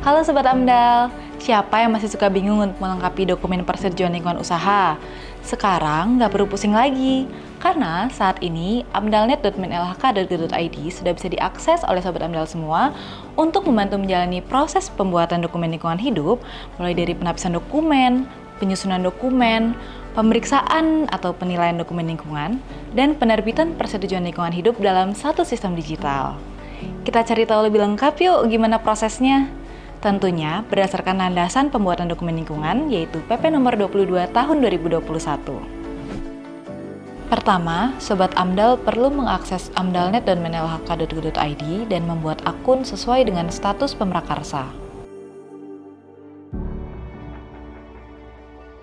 Halo Sobat AMDAL, siapa yang masih suka bingung untuk melengkapi dokumen persetujuan lingkungan usaha? Sekarang nggak perlu pusing lagi, karena saat ini amdalnet.menlhk.go.id sudah bisa diakses oleh Sobat AMDAL semua untuk membantu menjalani proses pembuatan dokumen lingkungan hidup, mulai dari penapisan dokumen, penyusunan dokumen, pemeriksaan atau penilaian dokumen lingkungan, dan penerbitan persetujuan lingkungan hidup dalam satu sistem digital. Kita cari tahu lebih lengkap yuk gimana prosesnya. Tentunya berdasarkan landasan pembuatan dokumen lingkungan yaitu PP nomor 22 tahun 2021. Pertama, Sobat AMDAL perlu mengakses amdalnet.menlhk.go.id dan membuat akun sesuai dengan status pemrakarsa.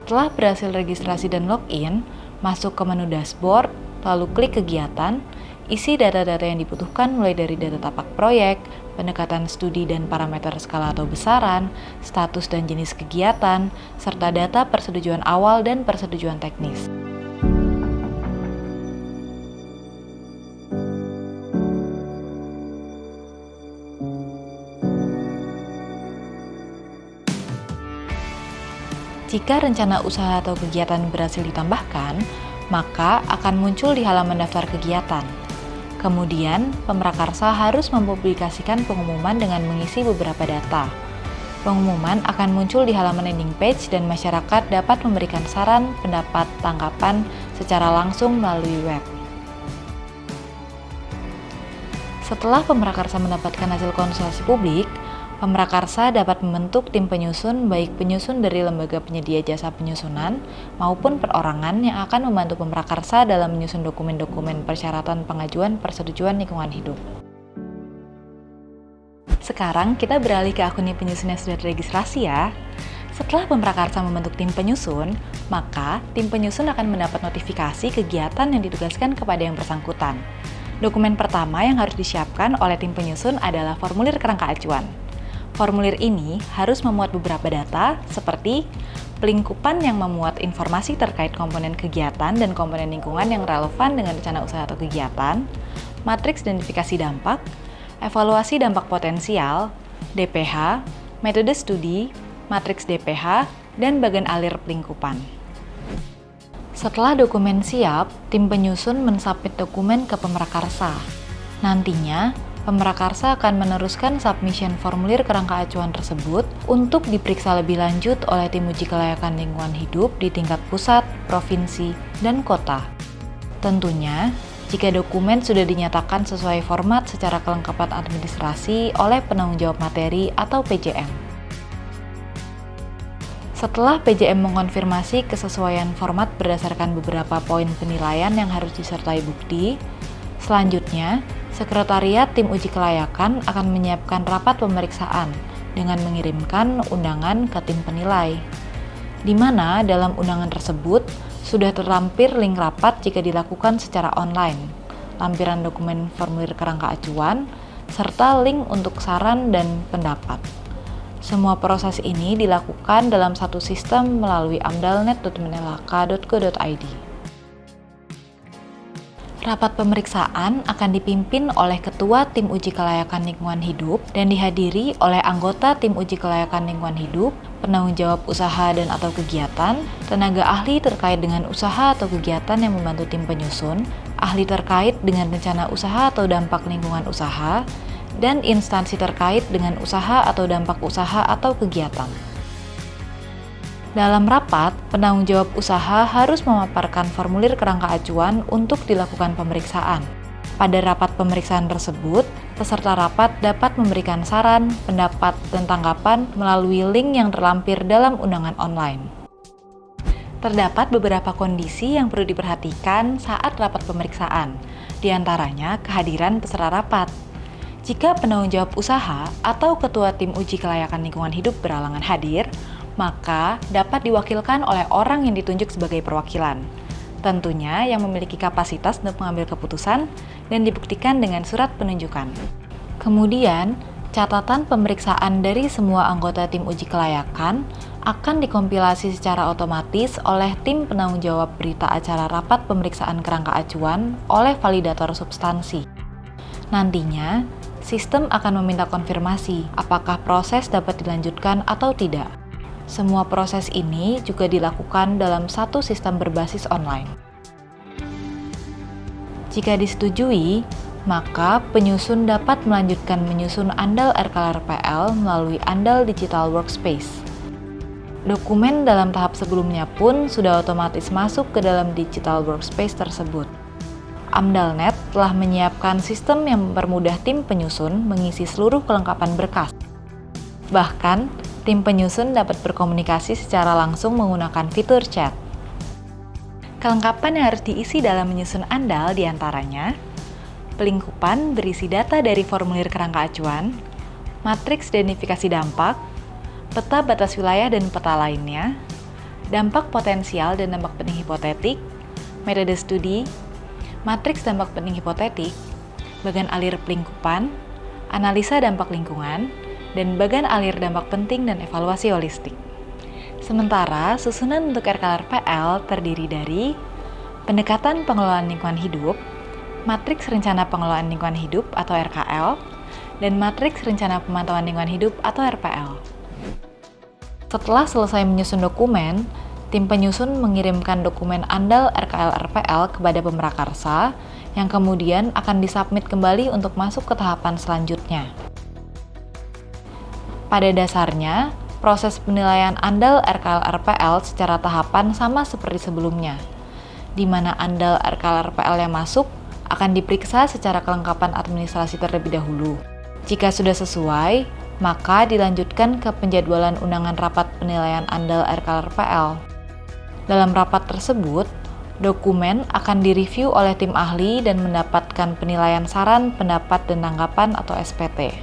Setelah berhasil registrasi dan login, masuk ke menu dashboard, lalu klik kegiatan, isi data-data yang dibutuhkan mulai dari data tapak proyek, pendekatan studi dan parameter skala atau besaran, status dan jenis kegiatan, serta data persetujuan awal dan persetujuan teknis. Jika rencana usaha atau kegiatan berhasil ditambahkan, maka akan muncul di halaman daftar kegiatan. Kemudian, pemrakarsa harus mempublikasikan pengumuman dengan mengisi beberapa data. Pengumuman akan muncul di halaman landing page dan masyarakat dapat memberikan saran, pendapat, tanggapan secara langsung melalui web. Setelah pemrakarsa mendapatkan hasil konsultasi publik, pemrakarsa dapat membentuk tim penyusun, baik penyusun dari lembaga penyedia jasa penyusunan maupun perorangan yang akan membantu pemrakarsa dalam menyusun dokumen-dokumen persyaratan pengajuan persetujuan lingkungan hidup. Sekarang kita beralih ke akun tim penyusun yang sudah teregistrasi ya. Setelah pemrakarsa membentuk tim penyusun, maka tim penyusun akan mendapat notifikasi kegiatan yang ditugaskan kepada yang bersangkutan. Dokumen pertama yang harus disiapkan oleh tim penyusun adalah formulir kerangka acuan. Formulir ini harus memuat beberapa data seperti pelingkupan yang memuat informasi terkait komponen kegiatan dan komponen lingkungan yang relevan dengan rencana usaha atau kegiatan, matriks identifikasi dampak, evaluasi dampak potensial, DPH, metode studi, matriks DPH, dan bagian alir pelingkupan. Setelah dokumen siap, tim penyusun mensubmit dokumen ke pemrakarsa. Nantinya, pemrakarsa akan meneruskan submission formulir kerangka acuan tersebut untuk diperiksa lebih lanjut oleh tim uji kelayakan lingkungan hidup di tingkat pusat, provinsi, dan kota. Tentunya, jika dokumen sudah dinyatakan sesuai format secara kelengkapan administrasi oleh penanggung jawab materi atau PJM. Setelah PJM mengonfirmasi kesesuaian format berdasarkan beberapa poin penilaian yang harus disertai bukti, selanjutnya, Sekretariat Tim Uji Kelayakan akan menyiapkan rapat pemeriksaan dengan mengirimkan undangan ke tim penilai, di mana dalam undangan tersebut sudah terlampir link rapat jika dilakukan secara online, lampiran dokumen formulir kerangka acuan, serta link untuk saran dan pendapat. Semua proses ini dilakukan dalam satu sistem melalui amdalnet.menlhk.go.id. Rapat pemeriksaan akan dipimpin oleh Ketua Tim Uji Kelayakan Lingkungan Hidup dan dihadiri oleh anggota Tim Uji Kelayakan Lingkungan Hidup, penanggung jawab usaha dan atau kegiatan, tenaga ahli terkait dengan usaha atau kegiatan yang membantu tim penyusun, ahli terkait dengan rencana usaha atau dampak lingkungan usaha, dan instansi terkait dengan usaha atau dampak usaha atau kegiatan. Dalam rapat, penanggung jawab usaha harus memaparkan formulir kerangka acuan untuk dilakukan pemeriksaan. Pada rapat pemeriksaan tersebut, peserta rapat dapat memberikan saran, pendapat, dan tanggapan melalui link yang terlampir dalam undangan online. Terdapat beberapa kondisi yang perlu diperhatikan saat rapat pemeriksaan, di antaranya kehadiran peserta rapat. Jika penanggung jawab usaha atau ketua tim uji kelayakan lingkungan hidup berhalangan hadir, maka dapat diwakilkan oleh orang yang ditunjuk sebagai perwakilan. Tentunya yang memiliki kapasitas untuk mengambil keputusan dan dibuktikan dengan surat penunjukan. Kemudian, catatan pemeriksaan dari semua anggota tim uji kelayakan akan dikompilasi secara otomatis oleh tim penanggung jawab berita acara rapat pemeriksaan kerangka acuan oleh validator substansi. Nantinya, sistem akan meminta konfirmasi apakah proses dapat dilanjutkan atau tidak. Semua proses ini juga dilakukan dalam satu sistem berbasis online. Jika disetujui, maka penyusun dapat melanjutkan menyusun andal RKLRPL melalui andal Digital Workspace. Dokumen dalam tahap sebelumnya pun sudah otomatis masuk ke dalam Digital Workspace tersebut. AmdalNet telah menyiapkan sistem yang mempermudah tim penyusun mengisi seluruh kelengkapan berkas. Bahkan, tim penyusun dapat berkomunikasi secara langsung menggunakan fitur chat. Kelengkapan yang harus diisi dalam menyusun andal diantaranya pelingkupan berisi data dari formulir kerangka acuan, matriks identifikasi dampak, peta batas wilayah dan peta lainnya, dampak potensial dan dampak penting hipotetik, metode studi, matriks dampak penting hipotetik, bagan alir pelingkupan, analisa dampak lingkungan, dan bagan alir dampak penting dan evaluasi holistik. Sementara, susunan untuk RKLRPL terdiri dari pendekatan pengelolaan lingkungan hidup, matriks rencana pengelolaan lingkungan hidup atau RKL, dan matriks rencana pemantauan lingkungan hidup atau RPL. Setelah selesai menyusun dokumen, tim penyusun mengirimkan dokumen andal RKL-RPL kepada pemrakarsa yang kemudian akan disubmit kembali untuk masuk ke tahapan selanjutnya. Pada dasarnya, proses penilaian andal RKL-RPL secara tahapan sama seperti sebelumnya, di mana andal RKL-RPL yang masuk akan diperiksa secara kelengkapan administrasi terlebih dahulu. Jika sudah sesuai, maka dilanjutkan ke penjadwalan undangan rapat penilaian andal RKL-RPL. Dalam rapat tersebut, dokumen akan direview oleh tim ahli dan mendapatkan penilaian saran, pendapat, dan tanggapan atau SPT.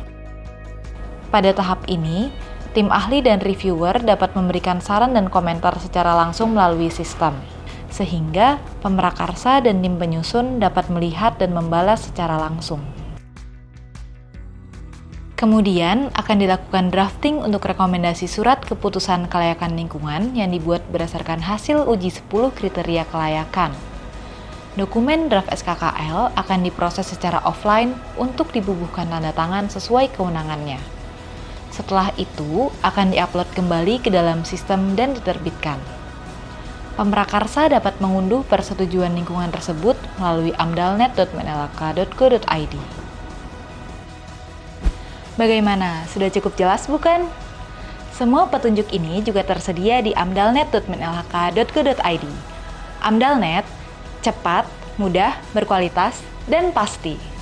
Pada tahap ini, tim ahli dan reviewer dapat memberikan saran dan komentar secara langsung melalui sistem, sehingga pemrakarsa dan tim penyusun dapat melihat dan membalas secara langsung. Kemudian akan dilakukan drafting untuk rekomendasi surat keputusan kelayakan lingkungan yang dibuat berdasarkan hasil uji 10 kriteria kelayakan. Dokumen draft SKKL akan diproses secara offline untuk dibubuhkan tanda tangan sesuai kewenangannya. Setelah itu akan diupload kembali ke dalam sistem dan diterbitkan. Pemrakarsa dapat mengunduh persetujuan lingkungan tersebut melalui amdalnet.menlhk.go.id. Bagaimana? Sudah cukup jelas bukan? Semua petunjuk ini juga tersedia di amdalnet.menlhk.go.id. Amdalnet, cepat, mudah, berkualitas, dan pasti.